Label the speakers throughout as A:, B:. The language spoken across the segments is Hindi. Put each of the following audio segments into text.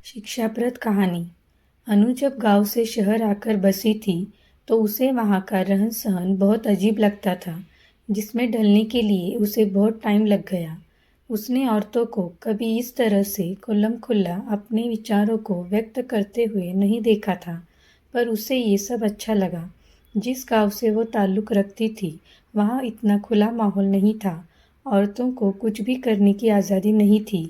A: शिक्षाप्रद कहानी। अनु जब गांव से शहर आकर बसी थी तो उसे वहां का रहन सहन बहुत अजीब लगता था, जिसमें ढलने के लिए उसे बहुत टाइम लग गया। उसने औरतों को कभी इस तरह से खुल्लम खुल्ला अपने विचारों को व्यक्त करते हुए नहीं देखा था, पर उसे ये सब अच्छा लगा। जिस गांव से वो ताल्लुक रखती थी वहाँ इतना खुला माहौल नहीं था। औरतों को कुछ भी करने की आज़ादी नहीं थी।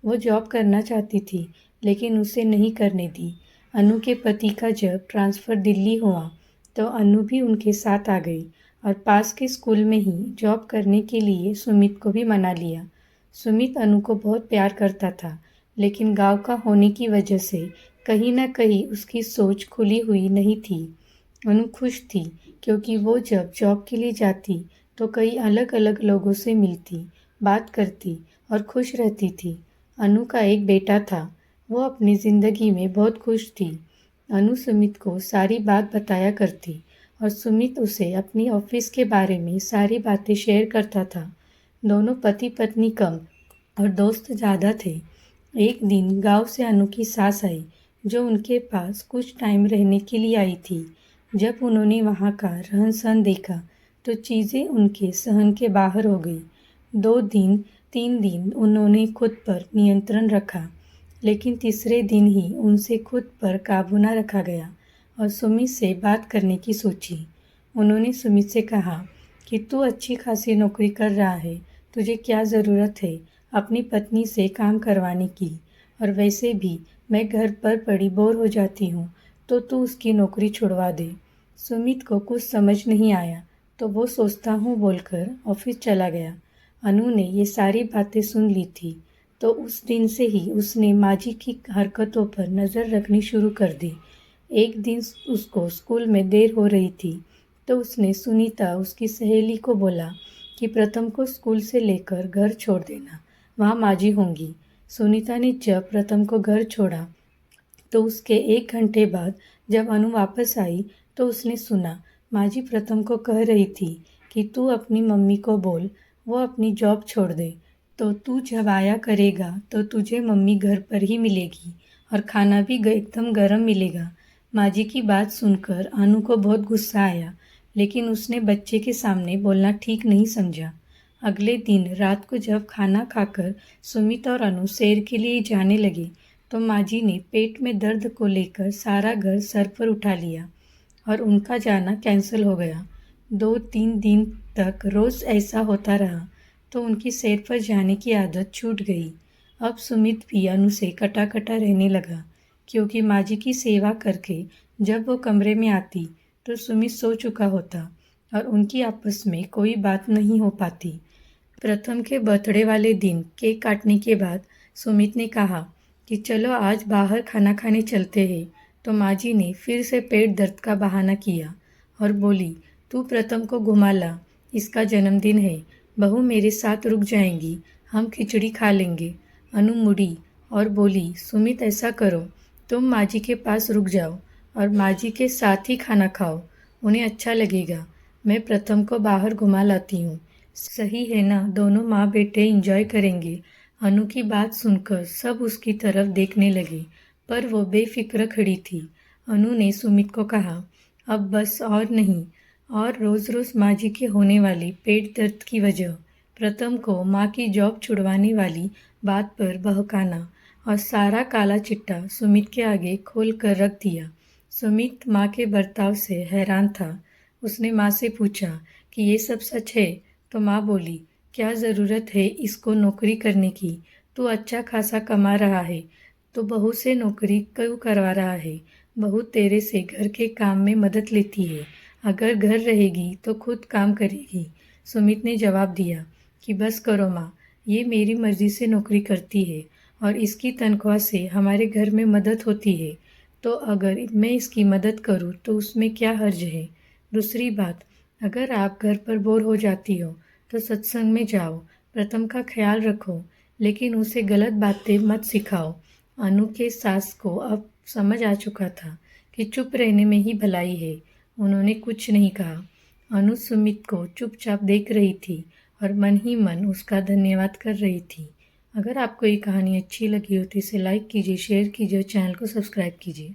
A: वो जॉब करना चाहती थी लेकिन उसे नहीं करने दी। अनु के पति का जब ट्रांसफ़र दिल्ली हुआ तो अनु भी उनके साथ आ गई और पास के स्कूल में ही जॉब करने के लिए सुमित को भी मना लिया। सुमित अनु को बहुत प्यार करता था, लेकिन गांव का होने की वजह से कहीं न कहीं उसकी सोच खुली हुई नहीं थी। अनु खुश थी क्योंकि वो जब जॉब के लिए जाती तो कई अलग-अलग लोगों से मिलती, बात करती और खुश रहती थी। अनु का एक बेटा था। वो अपनी ज़िंदगी में बहुत खुश थी। अनु सुमित को सारी बात बताया करती और सुमित उसे अपनी ऑफिस के बारे में सारी बातें शेयर करता था। दोनों पति पत्नी कम और दोस्त ज़्यादा थे। एक दिन गांव से अनु की सास आई, जो उनके पास कुछ टाइम रहने के लिए आई थी। जब उन्होंने वहाँ का रहन सहन देखा तो चीज़ें उनके सहन के बाहर हो गई। 2 दिन 3 दिन उन्होंने खुद पर नियंत्रण रखा, लेकिन तीसरे दिन ही उनसे खुद पर काबू न रखा गया और सुमित से बात करने की सोची। उन्होंने सुमित से कहा कि तू अच्छी खासी नौकरी कर रहा है, तुझे क्या ज़रूरत है अपनी पत्नी से काम करवाने की, और वैसे भी मैं घर पर पड़ी बोर हो जाती हूँ, तो तू उसकी नौकरी छुड़वा दे। सुमित को कुछ समझ नहीं आया तो वो सोचता हूँ बोलकर ऑफिस चला गया। अनु ने ये सारी बातें सुन ली थी तो उस दिन से ही उसने माजी की हरकतों पर नज़र रखनी शुरू कर दी। एक दिन उसको स्कूल में देर हो रही थी तो उसने सुनीता उसकी सहेली को बोला कि प्रथम को स्कूल से लेकर घर छोड़ देना, वहाँ माजी होंगी। सुनीता ने जब प्रथम को घर छोड़ा तो उसके 1 घंटे बाद जब अनु वापस आई तो उसने सुना माजी प्रथम को कह रही थी कि तू अपनी मम्मी को बोल वो अपनी जॉब छोड़ दे, तो तू जब आया करेगा तो तुझे मम्मी घर पर ही मिलेगी और खाना भी एकदम गर्म मिलेगा। माजी की बात सुनकर अनु को बहुत गुस्सा आया, लेकिन उसने बच्चे के सामने बोलना ठीक नहीं समझा। अगले दिन रात को जब खाना खाकर सुमित और अनु सैर के लिए जाने लगे तो माजी ने पेट में दर्द को लेकर सारा घर सर पर उठा लिया और उनका जाना कैंसिल हो गया। 2-3 दिन तक रोज़ ऐसा होता रहा तो उनकी सैर पर जाने की आदत छूट गई। अब सुमित भी अनु से कटा-कटा रहने लगा, क्योंकि माजी की सेवा करके जब वो कमरे में आती तो सुमित सो चुका होता और उनकी आपस में कोई बात नहीं हो पाती। प्रथम के बर्थडे वाले दिन केक काटने के बाद सुमित ने कहा कि चलो आज बाहर खाना खाने चलते हैं, तो माजी ने फिर से पेट दर्द का बहाना किया और बोली, तू प्रथम को घुमा ला, इसका जन्मदिन है, बहू मेरे साथ रुक जाएंगी, हम खिचड़ी खा लेंगे। अनु मुड़ी और बोली, सुमित ऐसा करो, तुम माजी के पास रुक जाओ और माजी के साथ ही खाना खाओ, उन्हें अच्छा लगेगा। मैं प्रथम को बाहर घुमा लाती हूँ, सही है ना, दोनों माँ बेटे एंजॉय करेंगे। अनु की बात सुनकर सब उसकी तरफ देखने लगे, पर वो बेफिक्र खड़ी थी। अनु ने सुमित को कहा, अब बस और नहीं, और रोज़ रोज़ माँ जी के होने वाली पेट दर्द की वजह, प्रथम को माँ की जॉब छुड़वाने वाली बात पर बहकाना और सारा काला चिट्टा सुमित के आगे खोल कर रख दिया। सुमित माँ के बर्ताव से हैरान था। उसने माँ से पूछा कि ये सब सच है, तो माँ बोली, क्या ज़रूरत है इसको नौकरी करने की, तू अच्छा खासा कमा रहा है, तो बहू से नौकरी क्यों करवा रहा है, बहू तेरे से घर के काम में मदद लेती है, अगर घर रहेगी तो खुद काम करेगी। सुमित ने जवाब दिया कि बस करो माँ, ये मेरी मर्ज़ी से नौकरी करती है और इसकी तनख्वाह से हमारे घर में मदद होती है, तो अगर मैं इसकी मदद करूँ तो उसमें क्या हर्ज है। दूसरी बात, अगर आप घर पर बोर हो जाती हो तो सत्संग में जाओ, प्रथम का ख्याल रखो, लेकिन उसे गलत बातें मत सिखाओ। अनु के सास को अब समझ आ चुका था कि चुप रहने में ही भलाई है। उन्होंने कुछ नहीं कहा। अनु सुमित को चुपचाप देख रही थी और मन ही मन उसका धन्यवाद कर रही थी। अगर आपको ये कहानी अच्छी लगी हो तो इसे लाइक कीजिए, शेयर कीजिए और चैनल को सब्सक्राइब कीजिए।